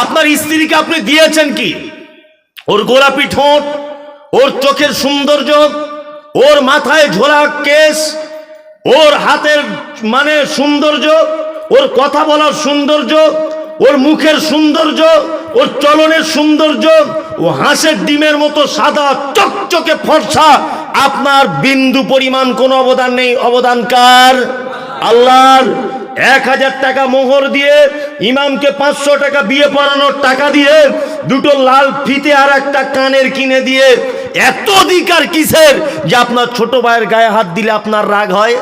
আপনার স্ত্রীকে আপনি দিয়েছেন কি? ওর গোলাপি ঠোঁট, ওর চোখের সৌন্দর্য, ওর মাথায় ঝোলা কেশ, ওর হাতের সৌন্দর্য, ওর কথা বলার সৌন্দর্য, ওর মুখের সৌন্দর্য, ওর চলনের সৌন্দর্য, ও হাঁসের ডিমের মতো সাদা চকচকে ফর্সা। আপনার বিন্দু পরিমাণ কোনো অবদান নেই। অবদান কার? আল্লাহর। 1000 টাকা মোহর দিয়ে, ইমামকে 500 টাকা বিয়ে পড়ানোর টাকা দিয়ে, দুটো লাল ফিতে আর একটা কানের কিনে দিয়ে এত অধিকার কিসের যে আপনার ছোট ভাইয়ের গায়ে হাত দিলে আপনার রাগ হয়?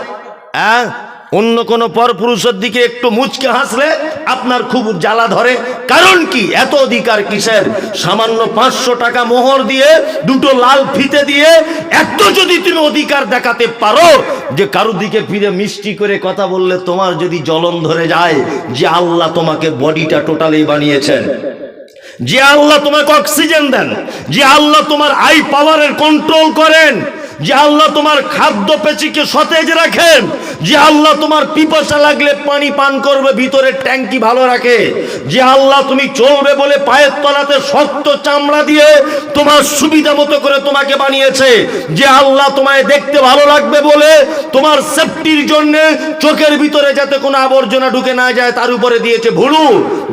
অন্য কোনো পরপুরুষের দিকে একটু মুচকে হাসলে আপনার খুব জ্বালা ধরে। কারণ কি? এত অধিকার কিসের? সামান্য 500 টাকা মোহর দিয়ে, দুটো লাল ফিতে দিয়ে এত যদি তুমি অধিকার দেখাতে পারো যে কারোর দিকে ফিরে মিষ্টি করে কথা বললে তোমার যদি জ্বলন ধরে যায়, যে আল্লাহ তোমাকে বডিটা টোটালি বানিয়েছেন, যে আল্লাহ তোমাকে অক্সিজেন দেন, যে আল্লাহ তোমার আই পাওয়ারের কন্ট্রোল করেন, যে আল্লাহ তোমার খাদ্য পেশিকে সতেজ রাখেন, যে আল্লাহ তোমার পিপাসা লাগলে পানি পান করবে ভিতরের ট্যাঙ্কি ভালো রাখে, যে আল্লাহ তুমি চলবে বলে পায়ের তলাতে শক্ত চামড়া দিয়ে তোমার সুবিধা মতো করে তোমাকে বানিয়েছে, যে আল্লাহ তোমায় দেখতে ভালো লাগবে বলে তোমার সেফটির জন্য চোখের ভিতরে যাতে কোনো আবর্জনা ঢুকে না যায় তার উপরে দিয়েছে ভুরু,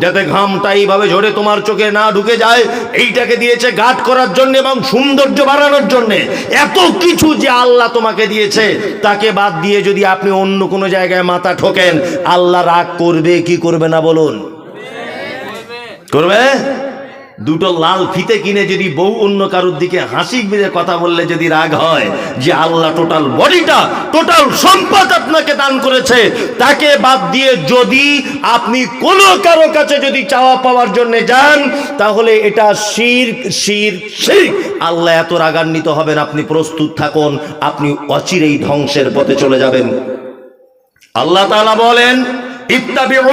যাতে ঘামটা এইভাবে ঝরে তোমার চোখে না ঢুকে যায়, এইটাকে দিয়েছে গার্ড করার জন্য এবং সৌন্দর্য বাড়ানোর জন্য। এত কিছু যে আল্লাহ তোমাকে দিয়েছে, তাকে বাদ দিয়ে যদি আপনি অন্য কোনো জায়গায় মাথা ঠোকেন, আল্লাহ রাগ করবে কি করবে না বলুন? করবে। দুটো লাল ফিতে কিনে যদি বউ অন্য কারোর দিকে হাসি মেরে কথা বললে যদি রাগ হয়, যে আল্লাহ টোটাল বডিটা, টোটাল সম্পদ আপনাকে দান করেছে, তাকে বাদ দিয়ে যদি আপনি কোনো কারো কাছে যদি চাওয়া পাওয়ার জন্য যান, তাহলে এটা শিরক, শিরক, শিরক। আল্লাহ এত রাগান্বিত হবেন, আপনি প্রস্তুত থাকুন, আপনি অচিরেই ধ্বংসের পথে চলে যাবেন। আল্লাহ তাআলা বলেন, ইত্তাবিউ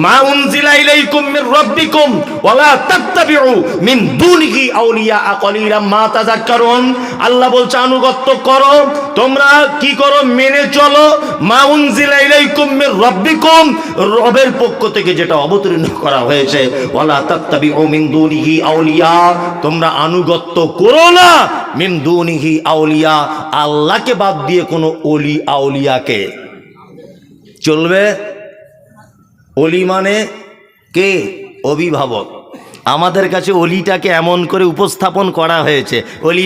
মা উনজিলা ইলাইকুম মির রাব্বিকুম ওয়া লা তাত্তাবিউ মিন দুনিহি আউলিয়া কালিলাম মা তাযাক্কারুন। আল্লাহ বলছে আনুগত্য করো, তোমরা কি করো? মেনে চলো মা উনজিলা ইলাইকুম মির রাব্বিকুম, রবের পক্ষ থেকে যেটা অবতীর্ণ করা হয়েছে। ওয়া লা তাত্তাবিউ মিন দুনিহি আউলিয়া, তোমরা আনুগত্য করো না মিন দুনিহি আউলিয়া, আল্লাহকে বাদ দিয়ে কোনো ওলি আউলিয়াকে। চলবে? অলি মানে কে? অভিভাবক। আমাদের কাছে অলিটাকে এমন করে উপস্থাপন করা হয়েছে, অলি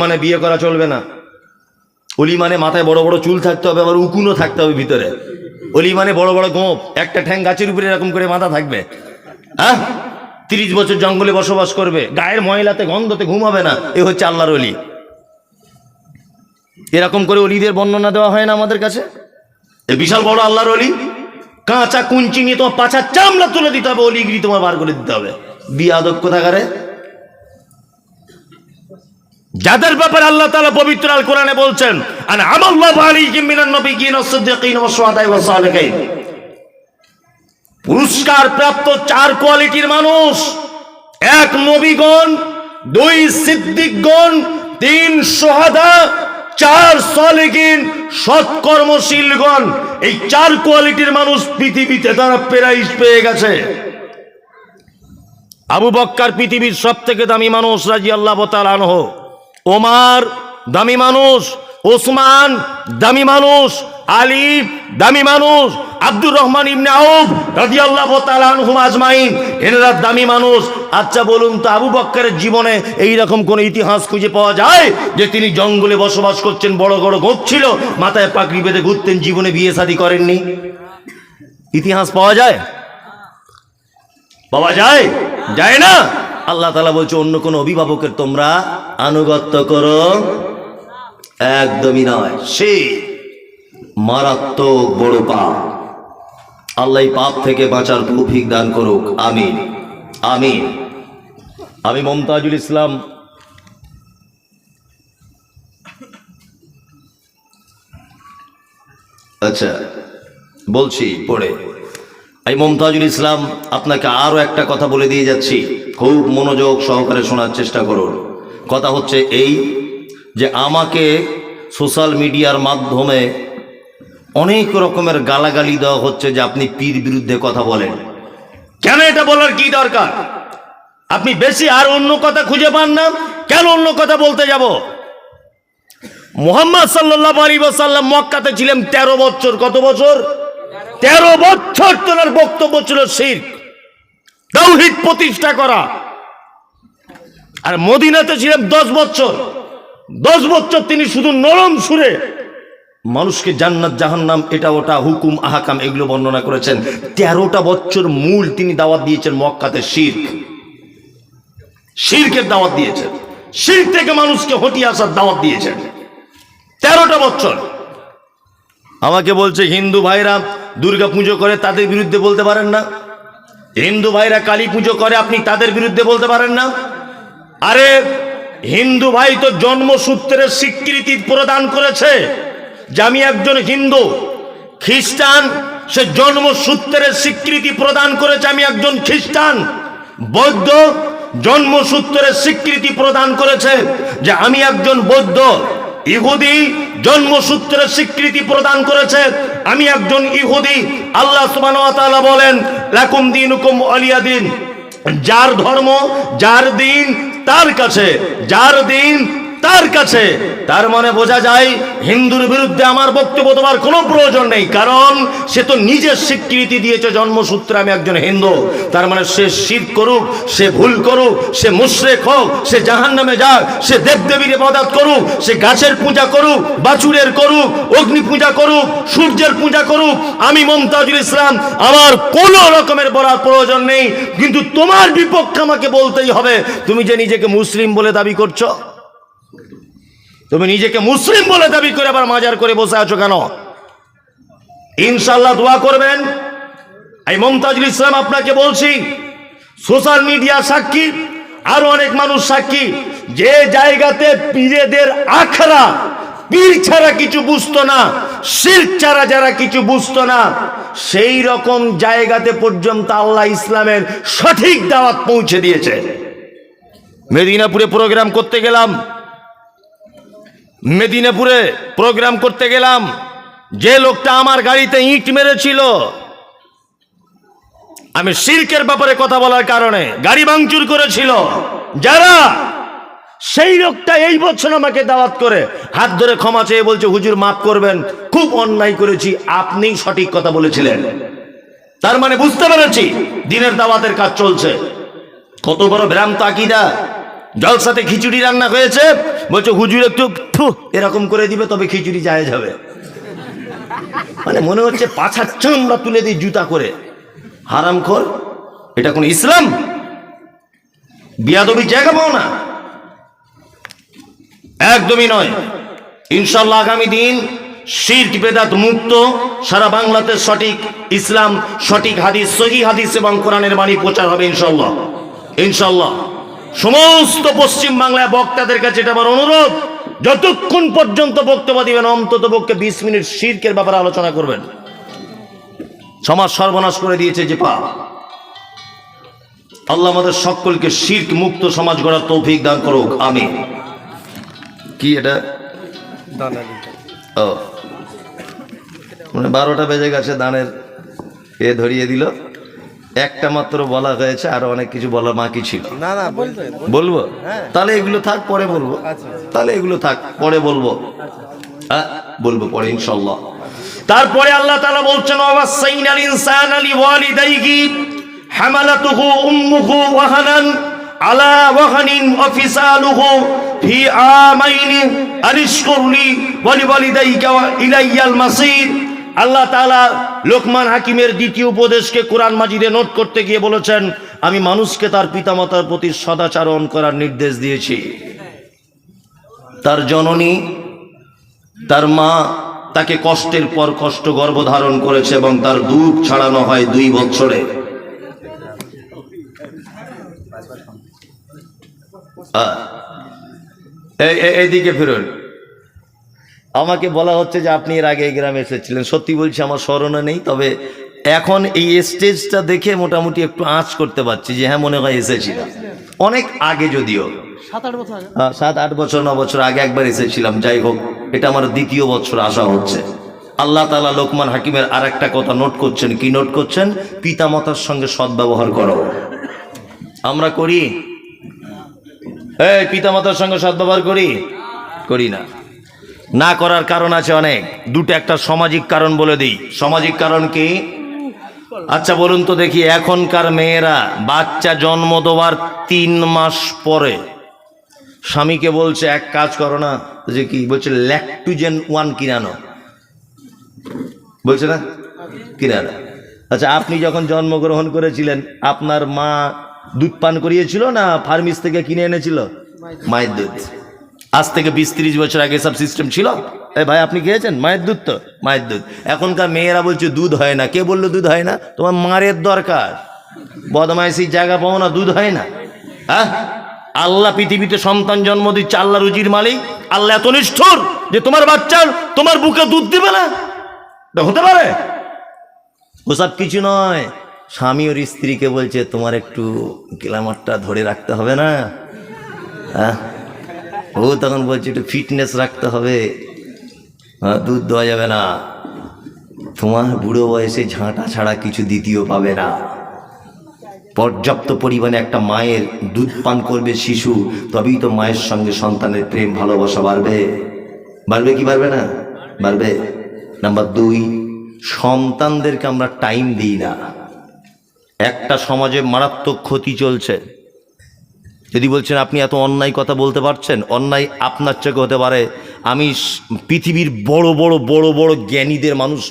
মানে বিয়ে করা চলবে না, অলি মানে মাথায় বড় বড় চুল থাকতে হবে, আবার উকুনও থাকতে হবে ভিতরে, অলি মানে বড় বড় গোঁফ, একটা ঠ্যাং গাছের উপরে এরকম করে মাথা থাকবে, 30 বছর জঙ্গলে বসবাস করবে, গায়ের ময়লাতে গন্ধতে ঘুমাবে না, এ হচ্ছে আল্লাহর অলি। এরকম করে অলিদের বর্ণনা দেওয়া হয় না আমাদের কাছে? এ বিশাল বড় আল্লাহর অলি, কাঁচা কুঞ্চি নিয়ে তোমার পাছার চামড়া তুলে দিতে হবে, অলিগিরি তোমার বার করে দিতে হবে। বিয়াদব কোথাকারে। যাদের ব্যাপারে আল্লাহ তাআলা পবিত্র আল কোরআনে বলছেন, আনআমাল্লাহু আলাইহিম মিনান নবিয়্যিনা ওয়াস-সিদ্দীকিনা ওয়াশ-শুহাদা'i ওয়াস-সালিহিন, পুরস্কার প্রাপ্ত 4 কোয়ালিটির মানুষ: 1 নবীগণ, 2 সিদ্দিকগণ, 3 শুহাদা, 4 সালেহিন, সৎকর্মশীলগণ। এই 4 কোয়ালিটির মানুষ পৃথিবীতে তারা প্রাইজ পেয়ে গেছে। আবু বকর পৃথিবীর সবথেকে দামি মানুষ রাদিয়াল্লাহু তাআলা আনহু, ওমর দামি মানুষ, ওসমান দামি মানুষ, আলী দামি মানুষ, আব্দুর রহমান ইবনে আউফ রাদিয়াল্লাহু তাআলা আনহুম আজমাইন, এনারা দামি মানুষ। আচ্ছা বলুন তো, আবু বকরের জীবনে এইরকম কোন ইতিহাস খুঁজে পাওয়া যায় যে তিনি জঙ্গলে বসবাস করছেন, বড় বড় গোঁফ ছিল, মাথায় পাগড়ি বেঁধে ঘুরতেন, জীবনে বিয়ে শাদী করেননি? ইতিহাস পাওয়া যায়? পাওয়া যায়? যায় না। আল্লাহ তাআলা বলছে অন্য কোন অভিভাবকের তোমরা আনুগত্য করো, একদমই নয়। সে মারাত্মক বড় পাপ। আল্লাহ এই পাপ থেকে বাঁচার তৌফিক দান করুক, আমিন আমিন। আমি মমতাজুল ইসলাম আচ্ছা বলছি পড়ে, এই মমতাজুল ইসলাম আপনাকে আরো একটা কথা বলে দিয়ে যাচ্ছি, খুব মনোযোগ সহকারে শোনার চেষ্টা করুন। কথা হচ্ছে এই যে আমাকে সোশ্যাল মিডিয়ার মাধ্যমে অনেক রকমের গালাগালি দেওয়া হচ্ছে যে আপনি পীর বিরুদ্ধে কথা বলেন। কেন এটা বলার কি দরকার? আপনি বেশি আর অন্য কথা খুঁজে পান না, কেন অন্য কথা বলতে যাব? মুহাম্মদ সাল্লাল্লাহু আলাইহি ওয়াসাল্লাম মক্কাতে ছিলেন 13 বছর। কত বছর? 13 বছর তার বক্তব্য ছিল শিরক, তাওহীদ প্রতিষ্ঠা করা। আর মদিনাতে ছিলেন 10 বছর। 10 বছর তিনি শুধু নরম সুরে মানুষকে জান্নাত জাহান্নাম এটা ওটা হুকুম আহকাম এগুলো বর্ণনা করেছেন। 13টা বছর মূল তিনি দাওয়াত দিয়েছেন মক্কাতে শিরকের দাওয়াত দিয়েছেন, শিরক থেকে মানুষকে হটিয়ে আসার দাওয়াত দিয়েছেন 13টা বছর। আমাকে বলছে হিন্দু ভাইরা দুর্গা পুজো করে, তাদের বিরুদ্ধে বলতে পারেন না? হিন্দু ভাইরা কালী পুজো করে, আপনি তাদের বিরুদ্ধে বলতে পারেন না? আরে হিন্দু ভাই তো জন্মসূত্রের স্বীকৃতি প্রদান করেছে যে আমি একজন হিন্দু। খ্রিস্টান সে জন্মসূত্রের স্বীকৃতি প্রদান করেছে আমি একজন খ্রিস্টান। বৌদ্ধ জন্মসূত্রের স্বীকৃতি প্রদান করেছে যে আমি একজন বৌদ্ধ। ইহুদি জন্মসূত্রের স্বীকৃতি প্রদান করেছে আমি একজন ইহুদি। আল্লাহ সুবহানাহু ওয়া তাআলা বলেন লাকুম দীনুকুম ওয়ালিয়া দিন, যার ধর্ম যার দিন তার কাছে, যার দিন তার কাছে। তার মানে বোঝা যায় হিন্দুর বিরুদ্ধে আমার বক্তব্য দেওয়ার কোনো প্রয়োজন নেই, কারণ সে তো নিজের স্বীকৃতি দিয়েছে জন্মসূত্রে আমি একজন হিন্দু। তার মানে সে শিরক করুক, সে ভুল করুক, সে মুশরিক হোক, সে জাহান্নামে যাক, সে দেবদেবীর ইবাদত করুক, সে গাছের পূজা করুক, বাছুরের করুক, অগ্নি পূজা করুক, সূর্যের পূজা করুক, আমি মুমতাজুল ইসলাম আমার কোনো রকমের বলার প্রয়োজন নেই। কিন্তু তোমার বিপক্ষে আমাকে বলতেই হবে। তুমি যে নিজেকে মুসলিম বলে দাবি করছো, তুমি নিজেকে মুসলিম বলে দাবি করে আবার মাজার করে বসে আছো কেন? ইনশাআল্লাহ দোয়া করবেন। এই মুমতাজুল ইসলাম আপনাকে বলছি, সোশ্যাল মিডিয়া সাক্ষী, আরো অনেক মানুষ সাক্ষী, যে জায়গাতে পীরেদের আখড়া, পীর ছাড়া কিছু বুঝতো না, শিরক ছাড়া যারা কিছু বুঝতো না, সেই রকম জায়গাতে পর্যন্ত আল্লাহ ইসলামের সঠিক দাওয়াত পৌঁছে দিয়েছে। মেদিনীপুরে প্রোগ্রাম করতে গেলাম, মেদিনীপুরে প্রোগ্রাম করতে গেলাম, যে লোকটা আমার গাড়িতে ইট মেরেছিল, আমি শিরকের ব্যাপারে কথা বলার কারণে গাড়ি ভাঙচুর করেছিল যারা, সেই লোকটা এই বছর আমাকে দাওয়াত করে হাত ধরে ক্ষমা চেয়ে বলছে হুজুর মাফ করবেন, খুব অন্যায় করেছি, আপনি সঠিক কথা বলেছিলেন। তার মানে বুঝতে পেরেছি দিনের দাওয়াতের কাজ চলছে। কত বড় ভ্রান্ত আকীদা! জলসাতে খিচুড়ি রান্না হয়েছে, বলছে হুজুর একটু এরকম করে দিবে তবে খিচুড়ি যায় যাবে। মানে মনে হচ্ছে পাছার চামড়া তুলে দিই জুতা করে। হারামখোর! এটা কোন ইসলাম? বিয়াদবির জায়গা পাও না, একদমই নয়। ইনশাআল্লাহ আগামী দিন শিরক বেদাত মুক্ত সারা বাংলাতে সঠিক ইসলাম, সঠিক হাদিস, সহিহ হাদিস এবং কোরআনের বাণী প্রচার হবে ইনশাআল্লাহ। ইনশাআল্লাহ সমস্ত পশ্চিম বাংলায় বক্তাদের কাছে এটা আমার অনুরোধ, যতক্ষণ পর্যন্ত বক্তব্য দিবেন অন্তত পক্ষে 20 মিনিট শিরকের ব্যাপারে আলোচনা করবেন। সমাজ সর্বনাশ করে দিয়েছে যে পাপ। আল্লাহ আমাদের সকলকে শিরক মুক্ত সমাজ গড়ার তৌফিক দান করুক, আমিন। কি এটা? ও মানে 12টা বেজে গেছে, দানের এ ধরিয়ে দিল। একটা মাত্র বলা হয়েছে, আরো অনেক কিছু বলা বাকি ছিল। না না বলবো? তাহলে এগুলো থাক, পরে বলবো। তাহলে এগুলো থাক, পরে বলবো। বলবো পরে ইনশাআল্লাহ। তারপরে আল্লাহ তাআলা বলছেন ওয়াসাইনাল ইনসানা লিওয়ালিদাইহি হামালাতুহু উম্মুহু ওয়াহানান আলা ওয়াহানিন ওয়া ফিসালুহু ফি আমাইনি আনিশকুরলি ওয়া লিওয়ালিদাইকা ওয়া ইলাইয়াল মাসির। আল্লাহ তাআলা লোকমান হাকিমের দ্বিতীয় উপদেশকে কোরআন মাজিদে নোট করতে গিয়ে বলেছেন, আমি মানুষকে তার পিতামাতার প্রতি সদাচরণ করার নির্দেশ দিয়েছি। তার জননী, তার মা তাকে কষ্টের পর কষ্ট গর্ভধারণ করেছে এবং তার দুধ ছাড়ানো হয় 2 বছরে। এইদিকে ফিরুন। আমাকে বলা হচ্ছে যে আপনি এর আগে এই গ্রামে এসেছিলেন। সত্যি বলছি আমার স্মরণে নেই, তবে এখন এই স্টেজটা দেখে মোটামুটি একটু আঁচ করতে পারছি যে হ্যাঁ মনে হয় এসেছিলাম। অনেক আগে, যদিও 7-8 বছর 9 বছর আগে একবার এসেছিলাম। যাই হোক, এটা আমার 2য় বছর আসা হচ্ছে। আল্লাহ তাআলা লোকমান হাকিমের আর একটা কথা নোট করছেন। কি নোট করছেন? পিতামাতার সঙ্গে সদ্ব্যবহার করো। আমরা করি? এই পিতামাতার সঙ্গে সদ্ব্যবহার করি না। না করার কারণ আছে অনেক। দুটো, একটা সামাজিক কারণ বলে দিই। সামাজিক কারণ কি? আচ্ছা বলুন তো দেখি, এখনকার মেয়েরা বাচ্চা জন্ম দেওয়ার 3 মাস পরে স্বামীকে বলছে এক কাজ করো না, যে কি বলছে, ল্যাকটোজেন 1 কিনানো, বলছে না কিনানো। আচ্ছা, আপনি যখন জন্মগ্রহণ করেছিলেন আপনার মা দুধ পান করিয়েছিল না ফার্মেসি থেকে কিনে এনেছিল? মায়ের দুধ। আজ থেকে 20-30 বছর আগে সব সিস্টেম ছিল। ভাই আপনি খেয়েছেন মায়ের দুধ? তো মায়ের দুধ। এখনকার মেয়েরা বলছে দুধ হয় না। কে বললো দুধ হয় না? তোমার মায়ের দরকার, বদমাইশির জায়গা পাও না, দুধ হয় না। হ্যাঁ, আল্লাহ পৃথিবীতে সন্তান জন্ম দিচ্ছে, আল্লাহ রুজির মালিক। আল্লাহ এত নিষ্ঠুর যে তোমার বাচ্চার তোমার বুকে দুধ দিবে না? হতে পারে? ওসব কিছু নয়। স্বামী ওর স্ত্রীকে বলছে তোমার একটু গ্ল্যামারটা ধরে রাখতে হবে না? হ্যাঁ, ও তখন বলছে একটু ফিটনেস রাখতে হবে, দুধ দেওয়া যাবে না, তোমার বুড়ো বয়সে ঝাঁটা ছাড়া কিছু দ্বিতীয় পাবে না। পর্যাপ্ত পরিমাণে একটা মায়ের দুধ পান করবে শিশু, তবেই তো মায়ের সঙ্গে সন্তানের প্রেম ভালোবাসা বাড়বে। বাড়বে কি বাড়বে না? বাড়বে। নাম্বার 2, সন্তানদেরকে আমরা টাইম দিই না। একটা সমাজে মারাত্মক ক্ষতি চলছে। যদি বলছেন আপনি এত অন্যায় কথা বলতে পারছেন, অন্যায় আপনার চোখে হতে পারে। আমি পৃথিবীর বড় বড় জ্ঞানীদের মানুষ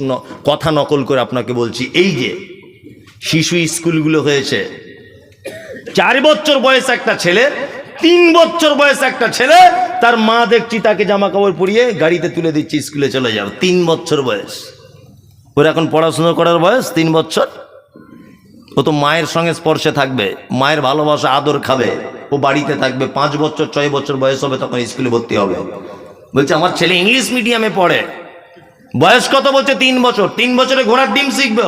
কথা নকল করে আপনাকে বলছি। এই যে শিশু স্কুলগুলো হয়েছে, 4 বছর বয়স একটা ছেলে, 3 বছর বয়স একটা ছেলে, তার মা দেখছি তাকে জামা কাপড় পরিয়ে গাড়িতে তুলে দিচ্ছে, স্কুলে চলে যাও। 3 বছর বয়স। ওর এখন পড়াশুনো করার বয়স 3 বছর। ও তো মায়ের সঙ্গে স্পর্শে থাকবে, মায়ের ভালোবাসা আদর খাবে, ও বাড়িতে থাকবে। 5 বছর 6 বছর বয়স হবে তখন স্কুলে ভর্তি হবে। বলছে আমার ছেলে ইংলিশ মিডিয়ামে পড়ে। বয়স কত? বলছে 3 বছর। 3 বছরে ঘোড়ার ডিম শিখবে।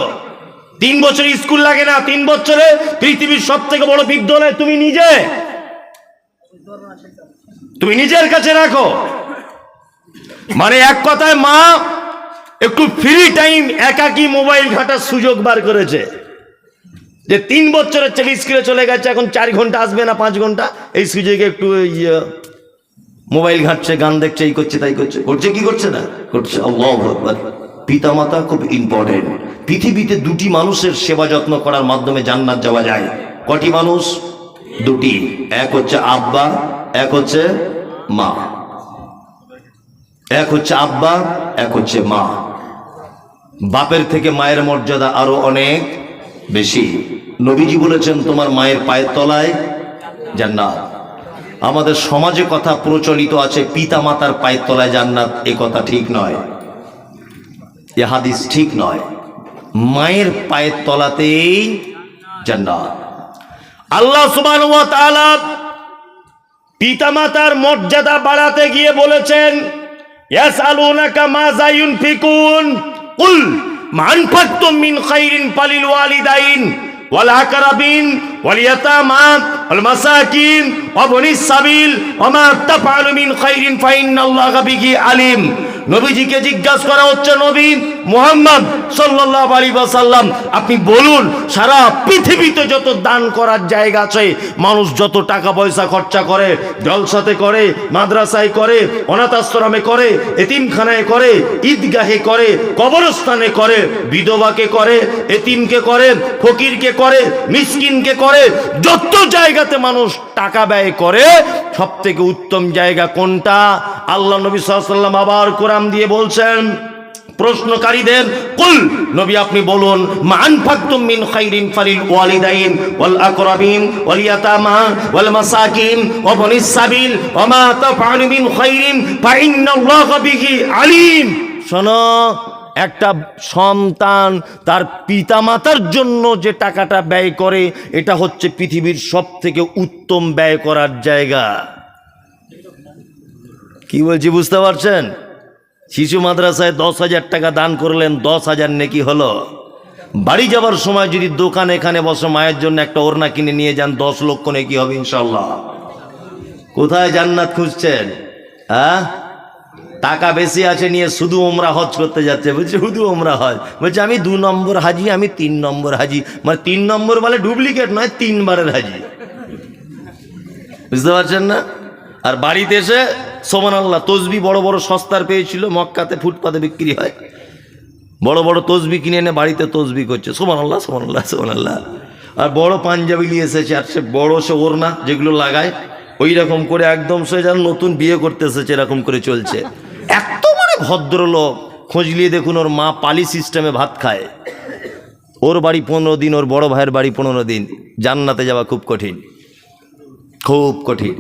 3 বছর স্কুল লাগে না। 3 বছরে পৃথিবীর সব থেকে বড় বিদ্যালয় তুমি নিজের কাছে রাখো। মানে এক কথায় মা একটু ফ্রি টাইম, একাকী মোবাইল ঘাটার সুযোগ বার করেছে। যে 3 বছরের ছেলে স্কুলে চলে গেছে, এখন 4 ঘন্টা আসবে না 5 ঘন্টা, এই সুযোগে একটু মোবাইল ঘাটছে, গান দেখছে, এই করছে তাই করছে। করছে কি করছে না? করছে। আল্লাহু আকবার। পিতামাতা খুব ইম্পর্টেন্ট। পৃথিবীতে 2টি মানুষের সেবা যত্ন করার মাধ্যমে জান্নাত যাওয়া যায়। কটি মানুষ? 2টি। এক হচ্ছে আব্বা, এক হচ্ছে মা। এক হচ্ছে আব্বা, এক হচ্ছে মা। বাপের থেকে মায়ের মর্যাদা আরো অনেক বেশি। নবীজি বলেছেন তোমার মায়ের পায়ের তলায় জান্নাত। আমাদের সমাজে কথা প্রচলিত আছে পিতা মাতার পায়ের তলায় জান্নাত। এ কথা ঠিক নয়, এ হাদিস ঠিক নয়। মায়ের পায়ের তলাতেই জান্নাত। আল্লাহ সুবহানাহু ওয়া তাআলা পিতামাতার মর্যাদা বাড়াতে গিয়ে বলেছেন, ইয়াসআলুনাকা মাযা ইউনফিকুন কুল মা আনফাকতুম মিন খাইরিন ফালিল ওয়ালিদাইন ওয়াল আকরাবিন ওয়াল ইয়াতামা ওয়াল মাসাকিন ওয়া বনিস সাবিল ওয়া মা তাফআলু মিন খাইরিন ফাইন্নাল্লাহা বিহি আলিম। নবীজিকে জিজ্ঞাসা করা হচ্ছে, নবী মুহাম্মদ সাল্লাল্লাহু আলাইহি ওয়াসাল্লাম আপনি বলুন, সারা পৃথিবীতে যত দান করার জায়গা আছে, মানুষ যত টাকা পয়সা খরচা করে, জলসাতে করে, মাদ্রাসায় করে, অনাথ আশ্রমে করে, এতিমখানায় করে, ঈদগাহে করে, কবরস্থানে করে, বিধবাকে করে, এতিমকে করে, ফকিরকে করে, মিসকিনকে করে, যত জায়গাতে মানুষ টাকা ব্যয় করে, সব থেকে উত্তম জায়গা কোনটা? আল্লাহ নবী সাল্লাল্লাহু আলাইহি ওয়াসাল্লাম আবার কোরআন দিয়ে বলছেন প্রশ্নকারীদের, কুল নবী আপনি বলুন, মা আনফাকতুম মিন খাইরিন ফালিল ওয়ালিদাইন ওয়াল আকরাবিন ওয়াল ইয়াতামা ওয়াল মাসাকিন ওয়া বনিস সাবিল ওয়া মা তাফআলু মিন খাইরিন ফাইন্নাল্লাহা বিহি আলিম। শোনো, একটা সন্তান তার পিতামাতার জন্য যে টাকাটা ব্যয় করে, এটা হচ্ছে পৃথিবীর সব থেকে উত্তম ব্যয় করার জায়গা। কি বলছি বুঝতে পারছেন? শিশু মাদ্রাসায় 10,000 টাকা দান করলেন, 10,000 নেকি হলো। বাড়ি যাবার সময় যদি দোকান এখানে বসে মায়ের জন্য একটা ওড়না কিনে নিয়ে যান, 10 লক্ষ নেকি হবে ইনশাল্লাহ। কোথায় জান্নাত খুঁজছেন? হ্যাঁ, টাকা বেশি আছে নিয়ে শুধু ওমরা হজ করতে যাচ্ছে, বলছে শুধু ওমরা হজ, বলছে আমি 2 নম্বর হাজি, আমি 3 নম্বর হাজি, মানে 3 নম্বর বলে ডুপ্লিকেট নয়, 3 বারের হাজি, বুঝতে পারছেন না? আর বাড়িতে এসে সুবহানাল্লাহ তসবি বড় বড় সস্তার পেয়েছিল, মক্কাতে ফুটপাতে বিক্রি হয়, বড় বড় তসবি কিনে এনে বাড়িতে তসবি করছে, সুবহানাল্লাহ সুবহানাল্লাহ সুবহানাল্লাহ। আর বড় পাঞ্জাবি নিয়ে এসেছে, আর সে বড় সে ওড়না যেগুলো লাগায় ওই রকম করে একদম সে যেন নতুন বিয়ে করতে এসেছে এরকম করে চলছে। এত মানে ভদ্রলোক, খোঁজ নিয়ে দেখুন ওর মা পালি সিস্টেমে ভাত খায়, ওর বাড়ি 15 দিন, ওর বড় ভাইয়ের বাড়ি 15 দিন, জান্নাতে যাওয়া খুব কঠিন, খুব কঠিন।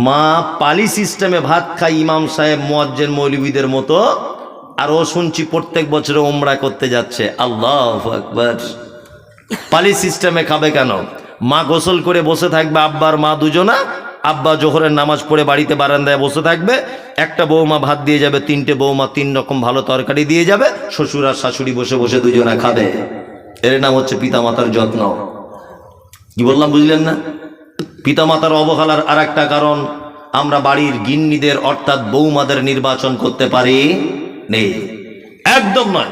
মা পালি সিস্টেমে ভাত খায় ইমাম সাহেব মুয়াজ্জিন মৌলবীদের মতো, আর ও শুনছি প্রত্যেক বছরে ওমরা করতে যাচ্ছে। আল্লাহু আকবার। পালি সিস্টেমে খাবে কেন? মা গোসল করে বসে থাকবে, আব্বার মা দুজনা, আব্বা জোহরের নামাজ পড়ে বাড়িতে বারান্দায় বসে থাকবে, একটা বৌমা ভাত দিয়ে যাবে, 3টে বৌমা 3 রকম ভালো তরকারি দিয়ে যাবে, শ্বশুর আর শাশুড়ি বসে বসে দুজনা খাবে। এর নাম হচ্ছে পিতামাতার যত্ন। কি বললাম বুঝলেন না? পিতামাতার অবহেলার আর একটা কারণ, আমরা বাড়ির গিন্নিদের অর্থাৎ বৌমাদের নির্বাচন করতে পারি নেই, একদম নয়।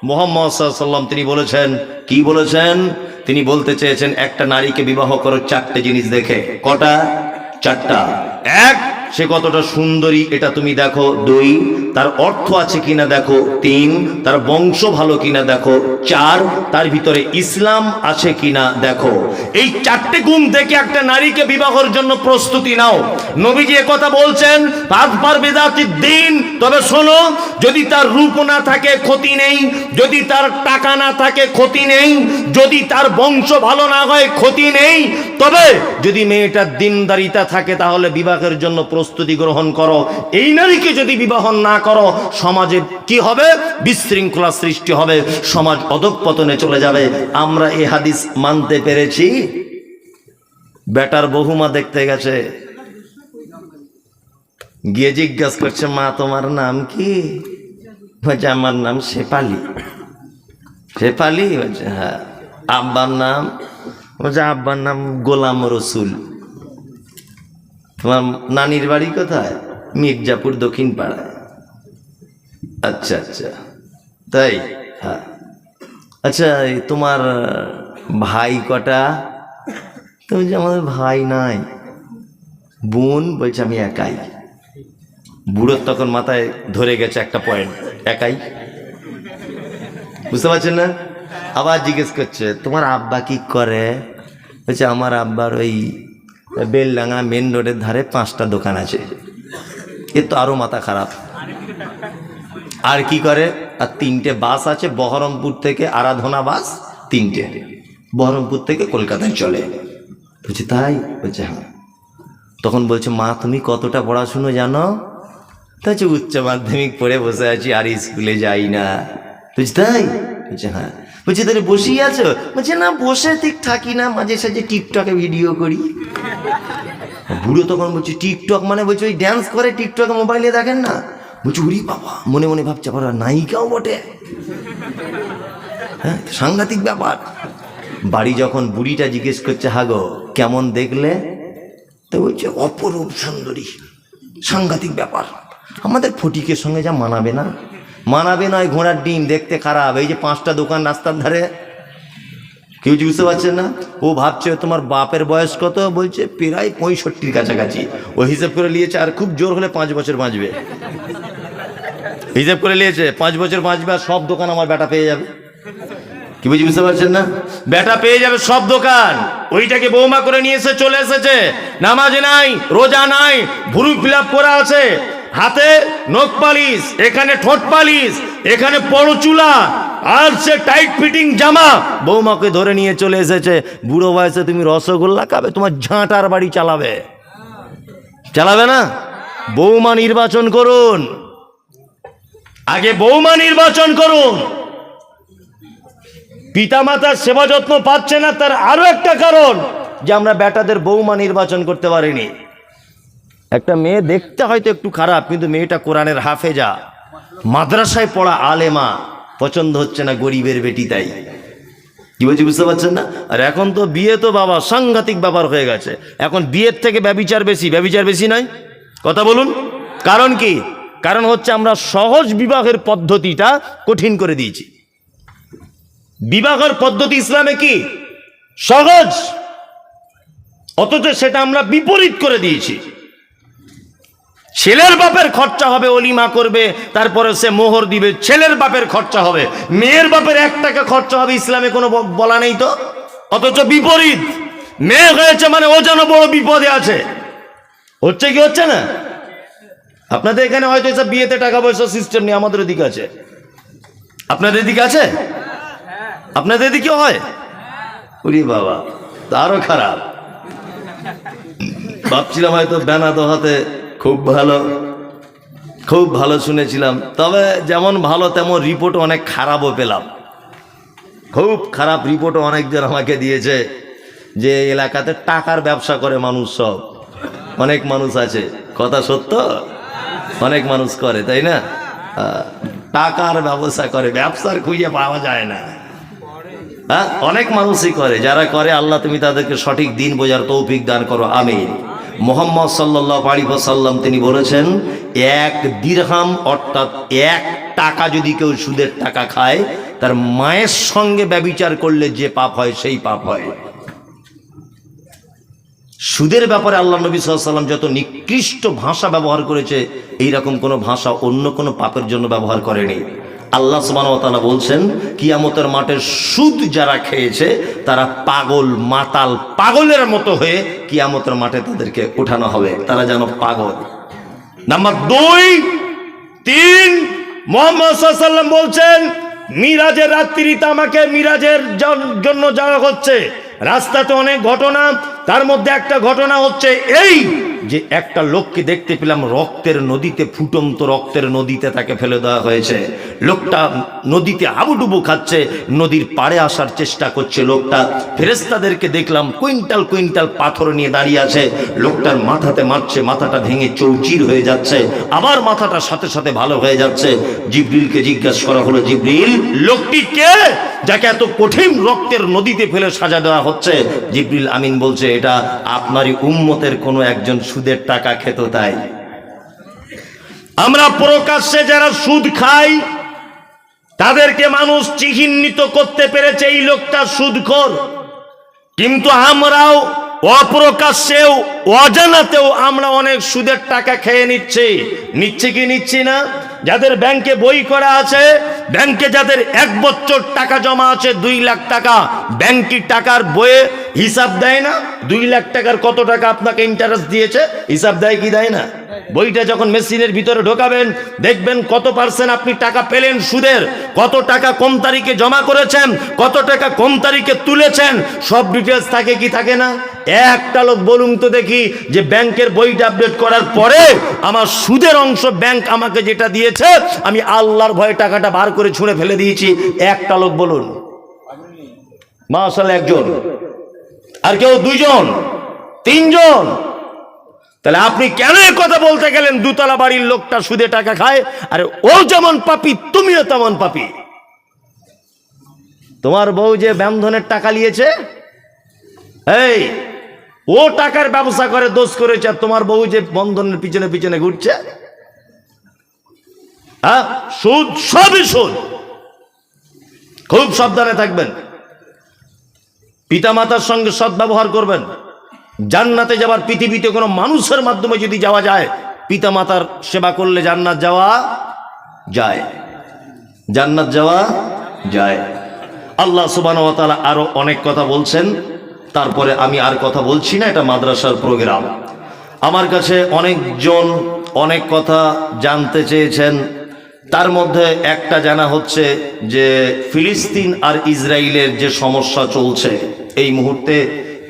মুহাম্মদ সাল্লাল্লাহু আলাইহি ওয়াসাল্লাম তিনি বলেছেন, কি বলেছেন? তিনি বলতে চেয়েছেন একটা নারীকে বিবাহ করো 4টে জিনিস দেখে। কটা? 4টা। 1, সে কতটা সুন্দরী এটা তুমি দেখো। 2, তার অর্থ আছে কিনা দেখো। 3, তার বংশ ভালো কিনা দেখো। 4, তার ভিতরে ইসলাম আছে কিনা দেখো। এই 4টে গুণ দেখে একটা নারীকে বিবাহের জন্য প্রস্তুতি নাও। নবীজি কথা বলছেন, পাঁচবার বেদাতির দিন। তবে শোনো, যদি তার রূপ না থাকে ক্ষতি নেই, যদি তার টাকা না থাকে ক্ষতি নেই, যদি তার বংশ ভালো না হয় ক্ষতি নেই, তবে যদি মেয়েটার দিনদারিতা থাকে তাহলে বিবাহের জন্য প্রস্তুতি গ্রহণ করো। এই নারীকে যদি বিবাহ না করো, সমাজে কি হবে? বিশৃঙ্খলা সৃষ্টি হবে, সমাজ অধঃপতনে চলে যাবে। আমরা এই হাদিস মানতে পেরেছি। বেটার বহুমা দেখতে গেছে, গিয়ে জিজ্ঞাসা করছে, মা তোমার নাম কি? বলছে আমার নাম শেফালি। শেফালি? বলছে হ্যাঁ। আব্বার নাম? বলছে আব্বার নাম গোলাম রসুল। তোমার নানির বাড়ি কোথায়? মির্জাপুর দক্ষিণ পাড়ায়। আচ্ছা আচ্ছা, তাই? হ্যাঁ। আচ্ছা, তোমার ভাই কটা? তো বলছে আমাদের ভাই নাই। বোন? বলছে আমি একাই। বুড়োর তখন মাথায় ধরে গেছে একটা পয়েন্ট, একাই। বুঝতে পারছেন না? আবার জিজ্ঞেস করছে তোমার আব্বা কি করে? বলছে আমার আব্বার ওই বেলডাঙ্গা মেন রোডের ধারে 5টা দোকান আছে। এ তো আরো মাথা খারাপ। আর কি করে? আর 3টে বাস আছে, বহরমপুর থেকে আরাধনা বাস 3টে, বহরমপুর থেকে কলকাতায় চলে। বলছে তাই? বলছে হ্যাঁ। তখন বলছে মা তুমি কতটা পড়াশুনো জানো? তা হচ্ছে উচ্চ মাধ্যমিক পড়ে বসে আছি, আর স্কুলে যাই না। বলছে তাই? বলছে হ্যাঁ। বলছে তাহলে বসেই আছো? বলছে না, বসে ঠিক থাকি না, মাঝে সাঝে টিকটকে ভিডিও করি। বুড়ো তখন বলছে টিকটক মানে? বলছে ওই ড্যান্স করে টিকটকে মোবাইলে দেখেন না? বলছে উরি বাবা, মনে মনে ভাবছে আবার নায়িকাও বটে। হ্যাঁ, সাংঘাতিক ব্যাপার। বাড়ি যখন বুড়িটা জিজ্ঞেস করছে হাগো কেমন দেখলে, তো বলছে অপরূপ সুন্দরী। সাংঘাতিক ব্যাপার। আমাদের ফটিকের সঙ্গে যা মানাবে না, মানাবে নয়, ঘোড়ার ডিম দেখতে খারাপ। এই যে 5টা দোকান রাস্তার ধারে, কেউ বুঝতে পারছেন না? ও ভাবছে তোমার বাপের বয়স কত? বলছে প্রায় 65-র কাছাকাছি। ও হিসাব করে নিয়েছে আর খুব জোর হলে 5 বছর বাঁচবে। হিসাব করে নিয়েছে 5 বছর বাঁচবে, আর সব দোকান আমার বেটা পেয়ে যাবে। কি বুঝতে পারছেন না? বেটা পেয়ে যাবে সব দোকান। ওইটাকে বৌমা করে নিয়ে এসে চলে এসেছে, নামাজ নাই, রোজা নাই, ভুরু ফিলাপ করা আছে, হাতে নখ পালিশ, এখানে ঠোঁট পালিশ, এখানে পরচুলা, আর সে টাইট ফিটিং জামা। বৌমাকে ধরে নিয়ে চলে এসেছে। বুড়ো বয়সে তুমি রসগোল্লা খাবে? তোমার ঝাঁটার বাড়ি চালাবে? চালাবে না। বৌমা নির্বাচন করুন, আগে বৌমা নির্বাচন করুন। পিতামাতার সেবা যত্ন পাচ্ছে না, তার আরো একটা কারণ যে আমরা বেটাদের বৌমা নির্বাচন করতে পারিনি। একটা মেয়ে দেখতে হয়তো একটু খারাপ, কিন্তু মেয়েটা কোরআনের হাফেজা, মাদ্রাসায় পড়া আলেমা, পছন্দ হচ্ছে না গরিবের বেটি। তাই কি বলছি বুঝতে পারছেন না? আর এখন তো বিয়ে তো বাবা সাংঘাতিক ব্যাপার হয়ে গেছে। এখন বিয়ের থেকে ব্যভিচার বেশি। ব্যভিচার বেশি নয়? কথা বলুন, কারণ কি? কারণ হচ্ছে আমরা সহজ বিবাহের পদ্ধতিটা কঠিন করে দিয়েছি। বিবাহের পদ্ধতি ইসলামে কি সহজ, অথচ সেটা আমরা বিপরীত করে দিয়েছি। ছেলের বাপের খরচা হবে, অলিমা করবে, তারপরে সে মোহর দিবে, ছেলের বাপের খরচা হবে, মেয়ের বাপের 1 টাকা খরচা হবে, ইসলামে কোনো বলা নেই তো। অথচ বিপরীত, মেয়ে হয়েছে মানে ও যেন বড় বিপদে আছে। হচ্ছে কি হচ্ছে না? আপনাদের এখানে হয়তো এসব বিয়েতে টাকা পয়সা সিস্টেম নেই, আমাদের এদিকে আছে। আপনাদের এদিকে আছে? আপনাদের এদিকে হয়? ওরে বাবা, আরো খারাপ। ভাবছিলাম হয়তো বেনা দোহাতে খুব ভালো শুনেছিলাম, তবে যেমন ভালো তেমন রিপোর্ট অনেক খারাপও পেলাম। খুব খারাপ রিপোর্টও অনেকজন আমাকে দিয়েছে যে এলাকাতে টাকার ব্যবসা করে মানুষ, সব অনেক মানুষ আছে। কথা সত্য, অনেক মানুষ করে, তাই না? টাকার ব্যবসা করে, ব্যবসার খুঁজে পাওয়া যায় না। হ্যাঁ, অনেক মানুষই করে। যারা করে আল্লাহ তুমি তাদেরকে সঠিক দিন বোঝার তৌফিক দান করো, আমিন। মুহাম্মদ সাল্লাল্লাহু আলাইহি ওয়াসাল্লাম তিনি বলেছেন, 1 দিরহাম অর্থাৎ 1 টাকা যদি কেউ সুদের টাকা খায়, তার মায়ের সঙ্গে ব্যভিচার করলে যে পাপ হয় সেই পাপ হয়। সুদের ব্যাপারে আল্লাহ নবী সাল্লাল্লাহু আলাইহি ওয়াসাল্লাম যত নিকৃষ্ট ভাষা ব্যবহার করেছে, এইরকম কোনো ভাষা অন্য কোনো পাপের জন্য ব্যবহার করেনি। আল্লাহ সুবহানাহু ওয়া তাআলা বলছেন, কিয়ামতের মাঠে সুদ যারা খেয়েছে তারা পাগল, মাতাল, পাগলের মতো হয়ে কিয়ামতের মাঠে তাদেরকে উঠানো হবে, তারা যেন পাগল। নাম্বার 2, 3, মুহাম্মদ সাল্লাল্লাহু আলাইহি ওয়াসাল্লাম বলছেন, মিরাজের রাত্রিতে আমাকে মিরাজের জন্য যাওয়া হচ্ছে, রাস্তাতে অনেক ঘটনা, তার মধ্যে একটা ঘটনা হচ্ছে এই যে একটা লোককে দেখতে পেলাম রক্তের নদীতে, ফুটন্ত রক্তের নদীতে তাকে ফেলে দেওয়া হয়েছে। লোকটা নদীতে হাবুডুবু খাচ্ছে, নদীর পাড়ে আসার চেষ্টা করছে। লোকটা, ফেরেশতাদেরকে দেখলাম কুইন্টাল কুইন্টাল পাথর নিয়ে দাঁড়িয়ে আছে, লোকটার মাথাতে মারছে, মাথাটা ভেঙে চৌচির হয়ে যাচ্ছে, আবার মাথাটা সাথে সাথে ভালো হয়ে যাচ্ছে। জিবরিলকে জিজ্ঞাসা করা হলো, জিবরিল, লোকটি কে যাকে এত কঠিন রক্তের নদীতে ফেলে সাজা দেওয়া হচ্ছে? জিবরিল আমিন বলছে, এটা আপনারই উম্মতের কোনো একজন সুদের টাকা খেত। তাই আমরা প্রকাশ্যে যারা সুদ খাই তাদেরকে মানুষ চিহ্নিত করতে পেরেছে এই লোকটা সুদখোর, কিন্তু আমরাও অপ্রকাশ্যেও অজানাতেও আমরা অনেক সুদের টাকা খেয়ে নিচ্ছি কি নিচ্ছি না? যাদের ব্যাংকে বই করা আছে, ব্যাংকে যাদের 1 বছর টাকা জমা আছে 2 লাখ টাকা, ব্যাংকি টাকার বইয়ে হিসাব দেয় না 2 লাখ টাকার কত টাকা আপনাকে ইন্টারেস্ট দিয়েছে, হিসাব দেয় কি দেয় না? বইটা যখন মেশিনের ভিতরে ঢোকাবেন দেখবেন কত % আপনি টাকা পেলেন সুদের, কত টাকা কোন তারিখে জমা করেছেন, কত টাকা কোন তারিখে তুলেছেন, সব ডিটেলস থাকে কি থাকে না? একটা লোক বলুন তো দেখি যে ব্যাংকের বইটা আপডেট করার পরে আমার সুদের অংশ ব্যাংক আমাকে যেটা দিয়েছে আমি আল্লাহর ভয়ে টাকাটা বার করে ছুঁড়ে ফেলে দিয়েছি, একটা লোক বলুন? মাশাআল্লাহ, একজন, আর কেউ 2 জন 3 জন। তাহলে আপনি কেন এই কথা বলতে গেলেন 2 তলা বাড়ির লোকটা সুদে টাকা খায়? আরে ও যেমন পাপী তুমিও তেমন পাপী। তোমার বউ যে বন্ধনের টাকা নিয়েছে, এই ও টাকার ব্যবসা করে দোষ করেছে, আর তোমার বউ যে বন্ধনের পিছনে পিছনে ঘুরছে, হ্যাঁ, সুদ, সবই সুদ। খুব সাবধানে থাকবেন, পিতামাতার সঙ্গে সদ্ব্যবহার করবেন। জান্নাতে যাবার পৃথিবীতে কোনো মানুষের মাধ্যমে যদি যাওয়া যায়, পিতামাতার সেবা করলে জান্নাত যাওয়া যায়, জান্নাত যাওয়া যায়। আল্লাহ সুবহানাহু ওয়া তাআলা আরো অনেক কথা বলছেন, তারপরে আমি আর কথা বলছি না, এটা মাদ্রাসার প্রোগ্রাম। আমার কাছে অনেকজন অনেক কথা জানতে চেয়েছেন, তার মধ্যে একটা জানা হচ্ছে যে ফিলিস্তিন আর ইসরায়েলের যে সমস্যা চলছে এই মুহূর্তে,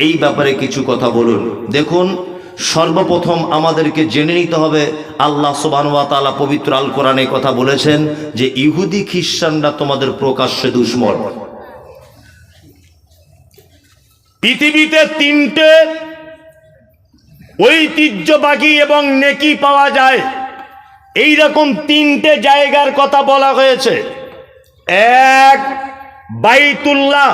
এই ব্যাপারে কিছু কথা বলুন। দেখুন, সর্বপ্রথম আমাদেরকে জেনে নিতে হবে আল্লাহ সুবহানাহু ওয়া তাআলা পবিত্র আল কোরআনে কথা বলেছেন যে ইহুদি খ্রিস্টানরা তোমাদের প্রকাশ্যে দুশমন। পৃথিবীতে 3টে ঐতিহ্যবাহী এবং নেকি পাওয়া যায়, এইরকম 3টে জায়গার কথা বলা হয়েছে। 1, বাইতুল্লাহ,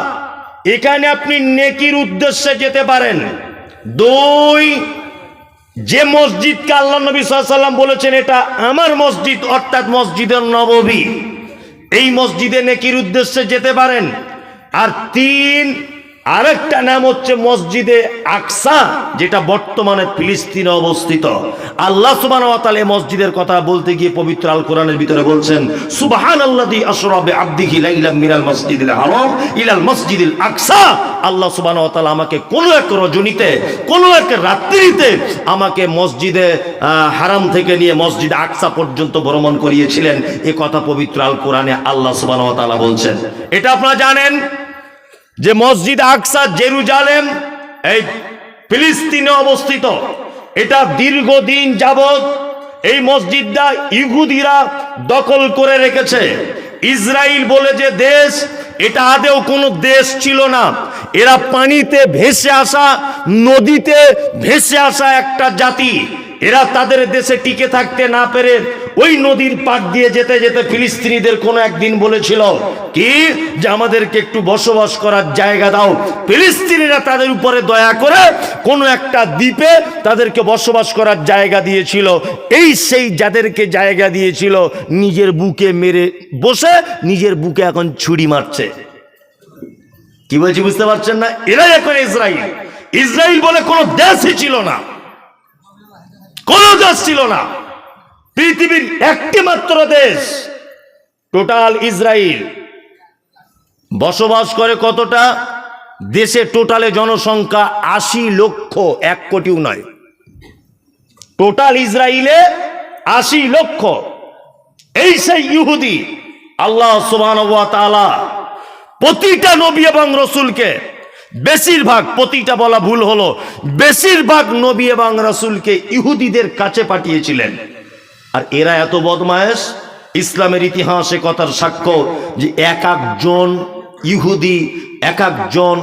এখানে আপনি নেকির উদ্দেশ্যে যেতে পারেন। 2, যে মসজিদকে আল্লাহ নবী সাল্লাল্লাহু আলাইহি ওয়াসাল্লাম বলেছেন এটা আমার মসজিদ, অর্থাৎ মসজিদে নববী, এই মসজিদে নেকির উদ্দেশ্যে যেতে পারেন। আর আরেকটা নাম হচ্ছে মসজিদে আকসা, যেটা বর্তমানে ফিলিস্তিনে অবস্থিত। আল্লাহ সুবহানাহু ওয়া তাআলা এই মসজিদের কথা বলতে গিয়ে পবিত্র আল কোরআনের ভিতরে বলছেন, সুবহানাল্লাযী আসরা বিআবদিহি লাইলাম মিনাল মাসজিদিল হারাম ইলাল মাসজিদিল আকসা। আল্লাহ সুবহানাহু ওয়া তাআলা আমাকে কোনো এক রজনীতে, কোনো এক রাত্রিতে আমাকে মসজিদে হারাম থেকে নিয়ে মসজিদ আকসা পর্যন্ত ভ্রমণ করিয়েছিলেন। এই কথা পবিত্র আল কোরআনে আল্লাহ সুবহানাহু ওয়া তাআলা বলছেন। এটা আপনারা জানেন যে মসজিদ আকসা জেরুজালেম এই ফিলিস্তিনে অবস্থিত। এটা দীর্ঘদিন যাবত এই মসজিদটা ইহুদিরা দখল করে রেখেছে। ইসরায়েল বলে যে দেশ, এটা আদেও কোনো দেশ ছিল না। এরা পানিতে ভেসে আসা, নদীতে ভেসে আসা একটা জাতি। এরা তাদের দেশে টিকে থাকতে না পেরে ওই নদীর পাড় দিয়ে যেতে যেতে ফিলিস্তিনিদের কোনো একদিন বলেছিল কি যে আমাদেরকে একটু বসবাস করার জায়গা দাও। ফিলিস্তিনিরা তাদের উপরে দয়া করে কোনো একটা দ্বীপে তাদেরকে বসবাস করার জায়গা দিয়েছিল। এই সেই যাদেরকে জায়গা দিয়েছিল নিজের বুকে মেরে বসে নিজের বুকে এখন ছুরি মারছে। কি বলছি বুঝতে পারছেন না? এরাই এখন ইসরায়েল। ইসরায়েল বলে কোনো দেশই ছিল না, কোনো দেশ ছিল না। পৃথিবীর একটি মাত্র দেশ টোটাল ইসরায়েল। বসবাস করে কতটা দেশে? টোটালে জনসংখ্যা ৮০ লক্ষ, ১ কোটিও নয়। টোটাল ইসরায়েলে ৮০ লক্ষ। এই সেই ইহুদি। আল্লাহ সুবহানাহু ওয়া তাআলা প্রতিটা নবী এবং রসুলকে, বেশিরভাগ, প্রতিটা বলা ভুল হলো, বেশিরভাগ নবী এবং রাসূলকে ইহুদিদের কাছে পাঠিয়েছিলেন। আর এরা এত বদমায়েশ, ইসলামের ইতিহাসে কথার সাক্ষ্য যে এক একজন ইহুদি, এক একজন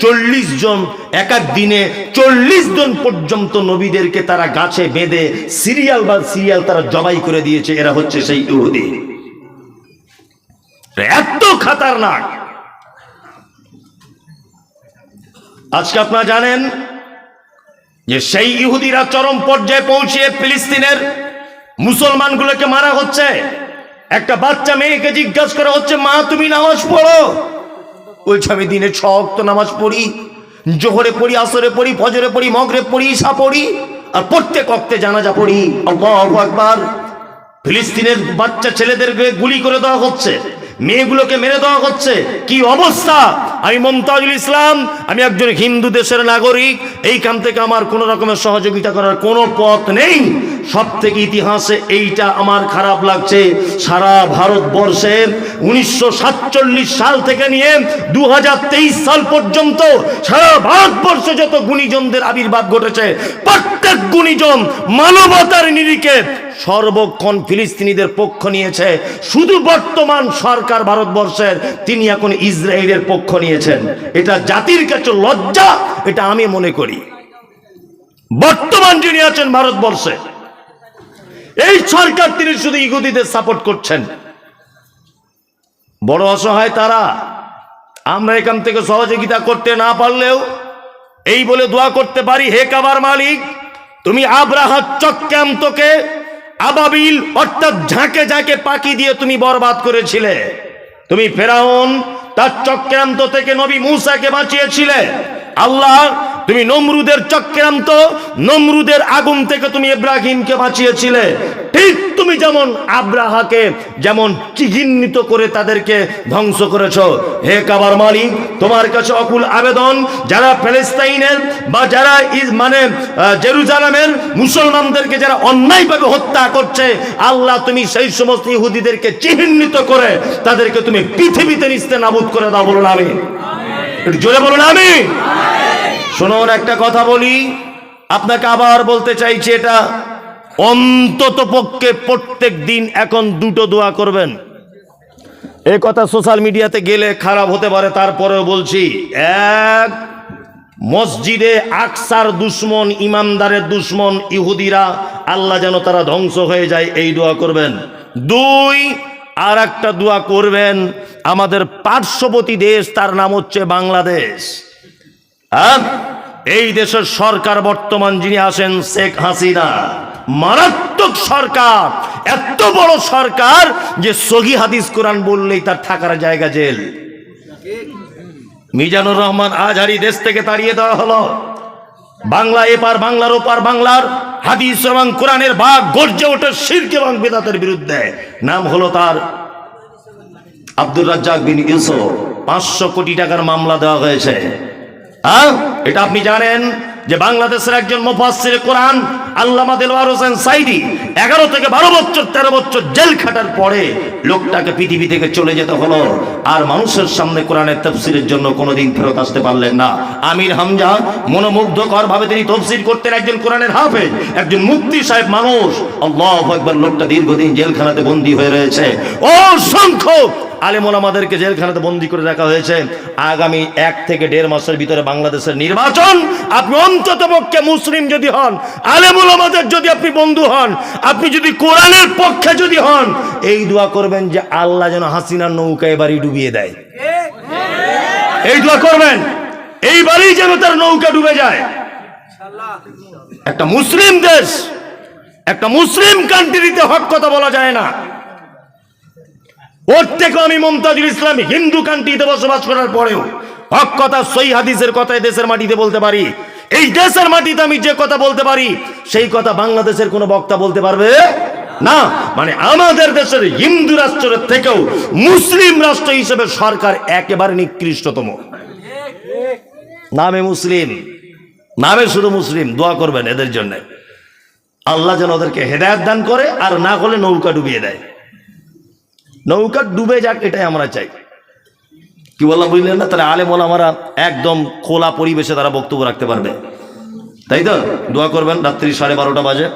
৪০ জন, এক এক দিনে ৪০ জন পর্যন্ত নবীদেরকে তারা গাছে বেঁধে সিরিয়াল বা সিরিয়াল তারা জবাই করে দিয়েছে। এরা হচ্ছে সেই ইহুদি। এত খাতারনাক। আজকে আপনারা জানেন যে সেই ইহুদিরা চরম পর্যায়ে পৌঁছিয়ে ফিলিস্তিনের মুসলমানগুলোকে মারা হচ্ছে। একটা বাচ্চা মেয়েকে জিজ্ঞাসা করা হচ্ছে, মা তুমি নামাজ পড়ো? বলছে আমি দিনে ৬ ওয়াক্ত নামাজ পড়ি, জোহরে পড়ি, আসরে পড়ি, ফজরে পড়ি, মাগরিবে পড়ি, ইশা পড়ি, আর প্রত্যেক ওয়াক্তে জানাজা পড়ি। আল্লাহু আকবার। ফিলিস্তিনের বাচ্চা ছেলেদেরকে গুলি করে দেওয়া হচ্ছে, মেয়েগুলোকে মেরে দেওয়া হচ্ছে। কি অবস্থা! আমি মুমতাজুল ইসলাম, আমি একজন হিন্দু দেশের নাগরিক। এইখান থেকে আমার কোনো রকমের সহযোগিতা করার কোনো পথ নেই। সব থেকে ইতিহাসে এইটা আমার খারাপ লাগছে, সারা ভারতবর্ষের ১৯৪৭ সাল থেকে নিয়ে ২০২৩ সাল পর্যন্ত সারা ভারতবর্ষে যত গুণীজনদের আবির্ভাব ঘটেছে, প্রত্যেক গুণীজন মানবতার নিরিখে সর্বক্ষণ ফিলিস্তিনিদের পক্ষ নিয়েছে। শুধু বর্তমান সরকার ভারতবর্ষের, তিনি এখন ইসরায়েলের পক্ষ নিয়েছেন। এটা জাতির কাছে লজ্জা, এটা আমি মনে করি। বর্তমান যিনি আছেন ভারতবর্ষে, এই সরকার, তিনি শুধু ইহুদিদের সাপোর্ট করছেন। বড় অসহায় তারা। আমরা এখান থেকে সহযোগিতা করতে না পারলেও এই বলে দোয়া করতে পারি, হে কাবার মালিক, তুমি আব্রাহার চক্রান্তকে আবাবিল অর্থাৎ ঝাঁকে ঝাঁকে পাখি দিয়ে তুমি বরবাদ করেছিলে। তুমি ফেরাউন তার চক্রান্ত থেকে নবী মূসাকে বাঁচিয়েছিলে। আল্লাহ, তুমি নমরুদের চক্রান্ত, নমরুদের আগুন থেকে তুমি ইব্রাহিমকে বাঁচিয়েছিলে। ঠিক তুমি যেমন আব্রাহাকে যেমন চিহ্নিত করে তাদেরকে ধ্বংস করেছো। হে কাবার মালিক, তোমার কাছে অকুল আবেদন, যারা ফিলিস্তিনের বা যারা জেরুজালেমের মুসলমানদেরকে যারা অন্যায়ভাবে হত্যা করছে, আল্লাহ তুমি সেই সমস্ত ইহুদিদেরকে চিহ্নিত করে তাদেরকে তুমি পৃথিবীতে নিস্তেনাবুদ করে দাও। বলুন আমিন। একটু জোরে বলুন আমিন। শুনুন, একটা কথা বলি, আপনাকে আবার বলতে চাইছি, এটা অন্তত পক্ষে প্রত্যেক দিন এখন 2টো দোয়া করবেন। এই কথা সোশ্যাল মিডিয়াতে গেলে খারাপ হতে পারে, তারপরেও বলছি, এক, মসজিদে আকসার দুশ্মন, ইমানদারের দুশ্মন ইহুদিরা, আল্লাহ যেন তারা ধ্বংস হয়ে যায়, এই দোয়া করবেন। 2, আর একটা দোয়া করবেন, আমাদের পার্শ্ববর্তী দেশ, তার নাম হচ্ছে বাংলাদেশ। এই দেশের সরকার বর্তমান যিনি আছেন শেখ হাসিনা, মারাত্মক সরকার, এত বড় সরকার যে সহি হাদিস কোরআন বললেই তার থাকার জায়গা জেল। মিজানুর রহমান আজহারি দেশ থেকে তাড়িয়ে দেওয়া হলো। বাংলা এপার বাংলার ওপার বাংলার হাদিস এবং কোরআনের বাঘ গর্জে ওঠে শিরক এবং বিদআতের বিরুদ্ধে। নাম হলো তার আব্দুর রাজ্জাক বিন ইউসুফ। 500 কোটি টাকার মামলা দেওয়া হয়েছে। এটা আপনি জানেন যে বাংলাদেশের একজন মুফাসসির কোরআন আল্লামা দেলওয়ার হোসেন সাইদি 11 থেকে 12 বছর 13 বছর জেল খাটার পরে লোকটাকে পৃথিবী থেকে চলে যেতে হলো, আর মানুষের সামনে কোরআনের তাফসীরের জন্য কোনোদিন ফেরত আসতে পারলেন না। আমির হামজা মনোমুগ্ধকর ভাবে তিনি তাফসীর করতেন, একজন কোরআনের হাফেজ, একজন মুফতি সাহেব মানুষ। আল্লাহু আকবার। লোকটা দীর্ঘদিন জেলখানাতে বন্দী হয়ে রয়েছে। অসংখ্য আলেম ওলামাদেরকে জেলখানাতে বন্দী করে রাখা হয়েছে। আগামী 1 থেকে 1.5 মাসের ভিতরে বাংলাদেশের নির্বাচন। আপনি অন্ততপক্ষে মুসলিম যদি হন, আলেম ওলামাদের যদি আপনি বন্ধু হন, আপনি যদি কোরআনের পক্ষে যদি হন, এই দোয়া করবেন যে আল্লাহ যেন হাসিনার নৌকা এবারই ডুবিয়ে দেয়। এই দোয়া করবেন এইবারই যেন তার নৌকা ডুবে যায়। একটা মুসলিম দেশ, একটা মুসলিম কান্ট্রিতে হক কথা বলা যায় না। ওর থেকে আমি মুমতাজুল ইসলাম হিন্দু কান্ট্রিতে বসবাস করার পরেও হক কথা, সহি হাদিসের কথা দেশের মাটিতে বলতে পারি। এই দেশের মাটিতে আমি যে কথা বলতে পারি সেই কথা বাংলাদেশের কোনো বক্তা বলতে পারবে না। মানে আমাদের দেশের হিন্দু রাষ্ট্রের থেকেও মুসলিম রাষ্ট্র হিসেবে সরকার একেবারে নিকৃষ্টতম। নামে মুসলিম, নামে শুধু মুসলিম। দোয়া করবেন এদের জন্য, আল্লাহ যেন ওদেরকে হেদায়েত দান করে, আর না হলে নৌকা ডুবিয়ে দেয়। নৌকা ডুবে যাক, এটাই আমরা চাই। কি বললাম বুঝলেন না? তাহলে আলেম ওলামারা একদম খোলা পরিবেশে তারা বক্তব্য রাখতে পারবে, তাই তো? দোয়া করবেন। রাত্রি 12:30 বাজে।